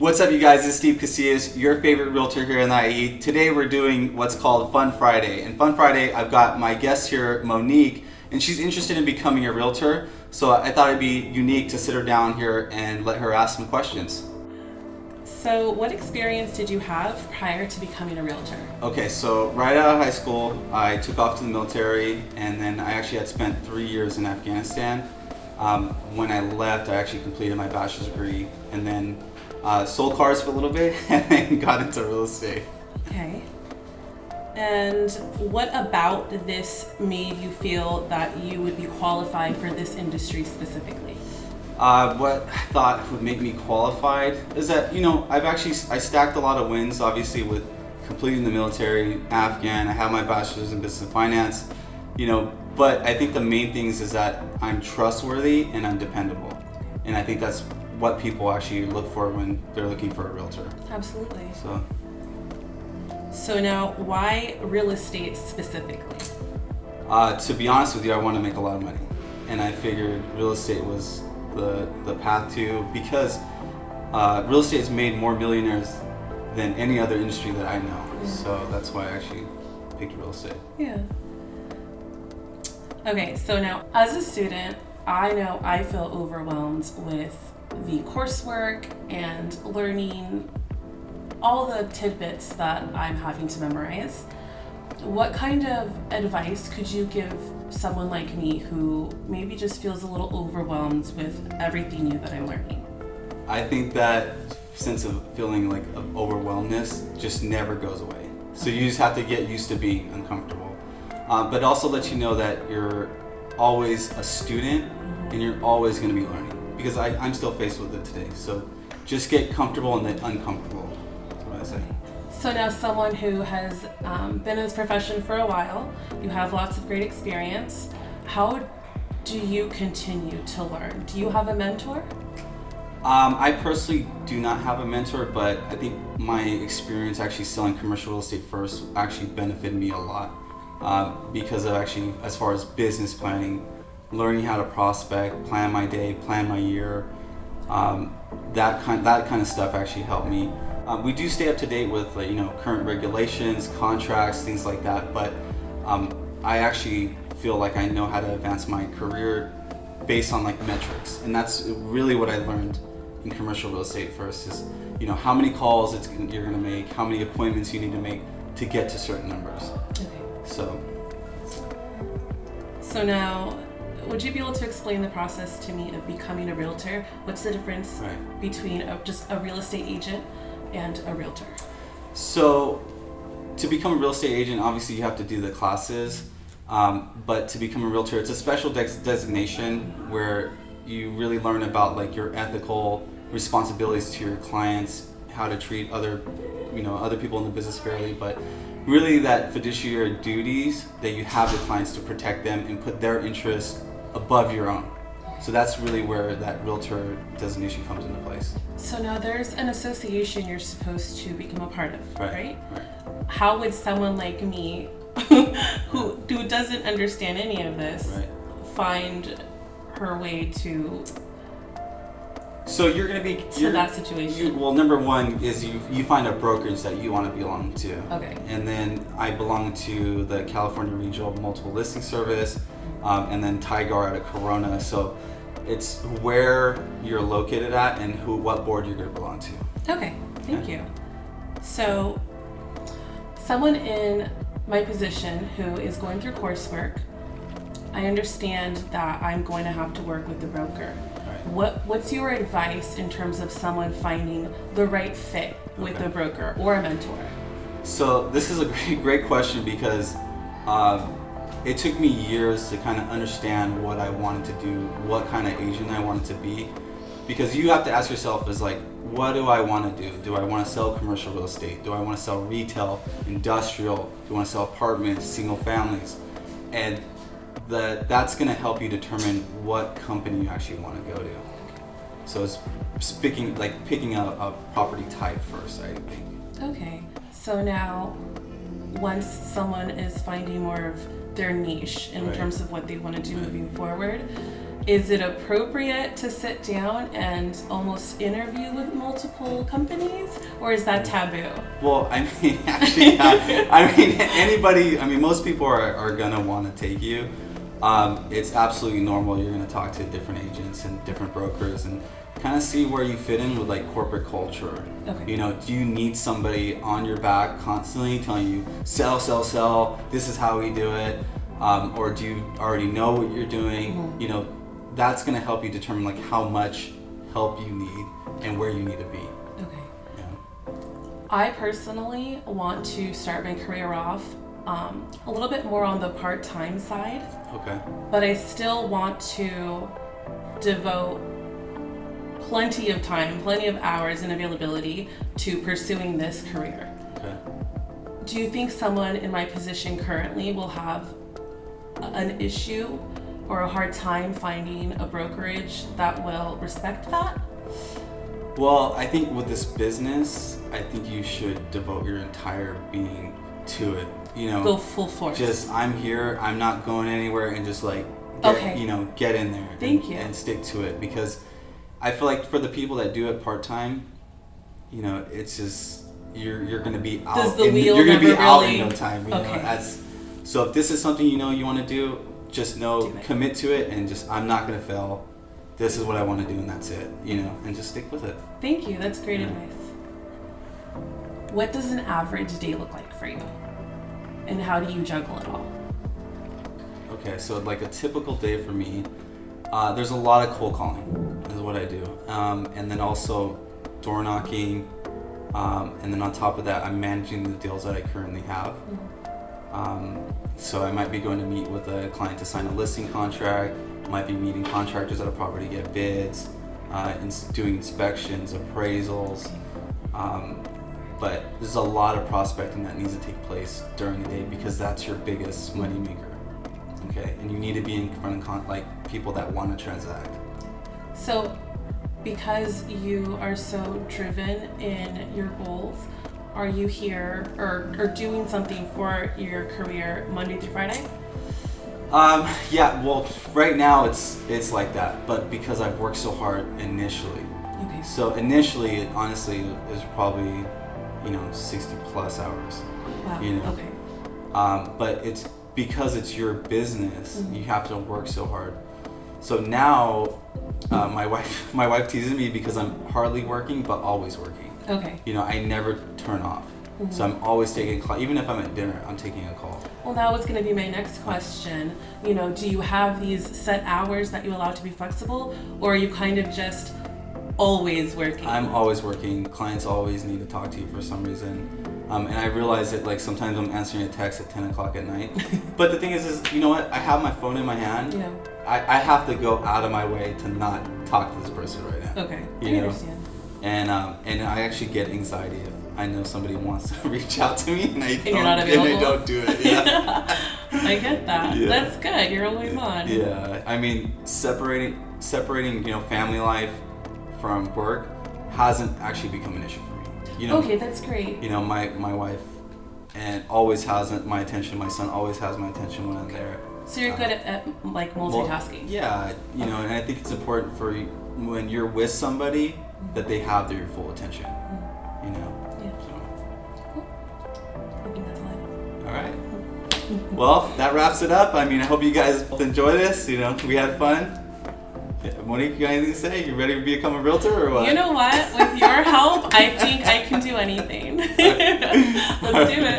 What's up, you guys? It's Steve Casillas, your favorite realtor here in the IE. Today we're doing what's called Fun Friday. And Fun Friday, I've got my guest here, Monique, and she's interested in becoming a realtor. So I thought it'd be unique to sit her down here and let her ask some questions. So what experience did you have prior to becoming a realtor? Okay, so right out of high school, I took off to the military, and then I actually had spent 3 years in Afghanistan. When I left, I actually completed my bachelor's degree, and then sold cars for a little bit, and then got into real estate. Okay. And what about this made you feel that you would be qualified for this industry specifically? What I thought would make me qualified is that, I stacked a lot of wins, obviously, with completing the military, Afghan. I have my bachelor's in business and finance, but I think the main things is that I'm trustworthy and I'm dependable. And I think that's what people actually look for when they're looking for a realtor. Absolutely. So now, why real estate specifically? To be honest with you, I want to make a lot of money. And I figured real estate was the path to, because real estate has made more millionaires than any other industry that I know. Yeah. So that's why I actually picked real estate. Yeah. Okay, so now as a student, I know I feel overwhelmed with the coursework and learning all the tidbits that I'm having to memorize. What kind of advice could you give someone like me who maybe just feels a little overwhelmed with everything new that I'm learning? I think that sense of feeling like of overwhelmedness just never goes away. So you just have to get used to being uncomfortable. But also let you know that you're always a student and you're always going to be learning. Because I'm still faced with it today. So just get comfortable and then uncomfortable. That's what I say. So now, someone who has been in this profession for a while, you have lots of great experience. How do you continue to learn? Do you have a mentor? I personally do not have a mentor, but I think my experience actually selling commercial real estate first actually benefited me a lot because of actually, as far as business planning, learning how to prospect, plan my day, plan my year, that kind of stuff actually helped me. We do stay up to date with current regulations, contracts, things like that, but I actually feel like I know how to advance my career based on metrics, and that's really what I learned in commercial real estate first is how many calls you're going to make, how many appointments you need to make to get to certain numbers. Okay. So now, would you be able to explain the process to me of becoming a realtor? What's the difference between just a real estate agent and a realtor? So to become a real estate agent, obviously you have to do the classes, but to become a realtor, it's a special designation where you really learn about your ethical responsibilities to your clients, how to treat other people in the business fairly, but really that fiduciary duties that you have the clients to protect them and put their interests above your own. So that's really where that realtor designation comes into place. So now there's an association you're supposed to become a part of, right? Right. How would someone like me, who doesn't understand any of this, find her way to? So you're going to be that situation. Number one is you find a brokerage that you want to belong to. Okay. And then I belong to the California Regional Multiple Listing Service, and then Tigar out of Corona. So it's where you're located at and what board you're going to belong to. Okay, thank you. So someone in my position who is going through coursework, I understand that I'm going to have to work with the broker. What's your advice in terms of someone finding the right fit with a broker or a mentor? So this is a great question because it took me years to kind of understand what I wanted to do, what kind of agent I wanted to be, because you have to ask yourself what do I want to do? Do I want to sell commercial real estate? Do I want to sell retail, industrial? Do I want to sell apartments, single families? And that's going to help you determine what company you actually want to go to. So it's picking a property type first, I think. Okay. So now, once someone is finding more of their niche in terms of what they want to do moving forward, Is it appropriate to sit down and almost interview with multiple companies, or is that taboo? Well, I mean, actually, I mean, anybody, I mean, most people are gonna want to take you. It's absolutely normal. You're gonna talk to different agents and different brokers and kind of see where you fit in with like corporate culture. Okay. You know, do you need somebody on your back constantly telling you, sell, sell, sell, this is how we do it? Or do you already know what you're doing? Mm-hmm. You know, that's gonna help you determine like how much help you need and where you need to be. Okay. Yeah. I personally want to start my career off a little bit more on the part-time side, Okay. but I still want to devote plenty of time, plenty of hours and availability to pursuing this career. Okay. Do you think someone in my position currently will have an issue or a hard time finding a brokerage that will respect that? Well, I think with this business, I think you should devote your entire being to it. You know, Go full force. just I'm here, I'm not going anywhere, and just like Okay. get in there. Thank you. And stick to it, because I feel like for the people that do it part time, you know, it's just you're gonna be out. Does the wheel you're gonna be never out really- in no time. You know, Okay. that's so. If this is something you know you want to do, just know, Do it. commit to it, and just I'm not gonna fail. This is what I want to do, and that's it. You know, and just stick with it. Thank you. That's great Yeah. advice. What does an average day look like for you? And how do you juggle it all? Okay, so like a typical day for me, there's a lot of cold calling is what I do, and then also door knocking, and then on top of that, I'm managing the deals that I currently have. So I might be going to meet with a client to sign a listing contract, might be meeting contractors at a property to get bids, doing inspections, appraisals. But there's a lot of prospecting that needs to take place during the day, because that's your biggest money maker. Okay, and you need to be in front of like people that want to transact. So, because you are so driven in your goals, are you here or doing something for your career Monday through Friday? Yeah, well, right now it's like that, but because I've worked so hard initially. Okay. So initially, it honestly is probably, 60 plus hours. Wow. You know. Okay. But it's because it's your business, you have to work so hard. So now, my wife teases me because I'm hardly working, but always working. Okay. I never turn off. So I'm always taking a call. Even if I'm at dinner, I'm taking a call. Well, that was going to be my next question. Do you have these set hours that you allow to be flexible, or are you kind of just always working? I'm always working. Clients always need to talk to you for some reason. And I realize that like sometimes I'm answering a text at 10 o'clock at night. But the thing is you know what? I have my phone in my hand. Yeah. I have to go out of my way to not talk to this person right now. Okay. You I know? understand. And I actually get anxiety if I know somebody wants to reach out to me and you're not available. and they don't do it. Yeah. I get that. Yeah. That's good. You're always on. Yeah. I mean, separating family life from work hasn't actually become an issue for me. Okay, that's great. My wife and always has my attention. My son always has my attention when I'm there. So you're good at like multitasking. Yeah, and I think it's important for you, when you're with somebody, that they have your full attention. Yeah. So. Cool. I think that's all I know. All right. Well, that wraps it up. I mean, I hope you guys enjoy this. We had fun. Yeah, Monique, you got anything to say? You ready to become a realtor or what? You know what? With your help, I think I can do anything. Let's do it.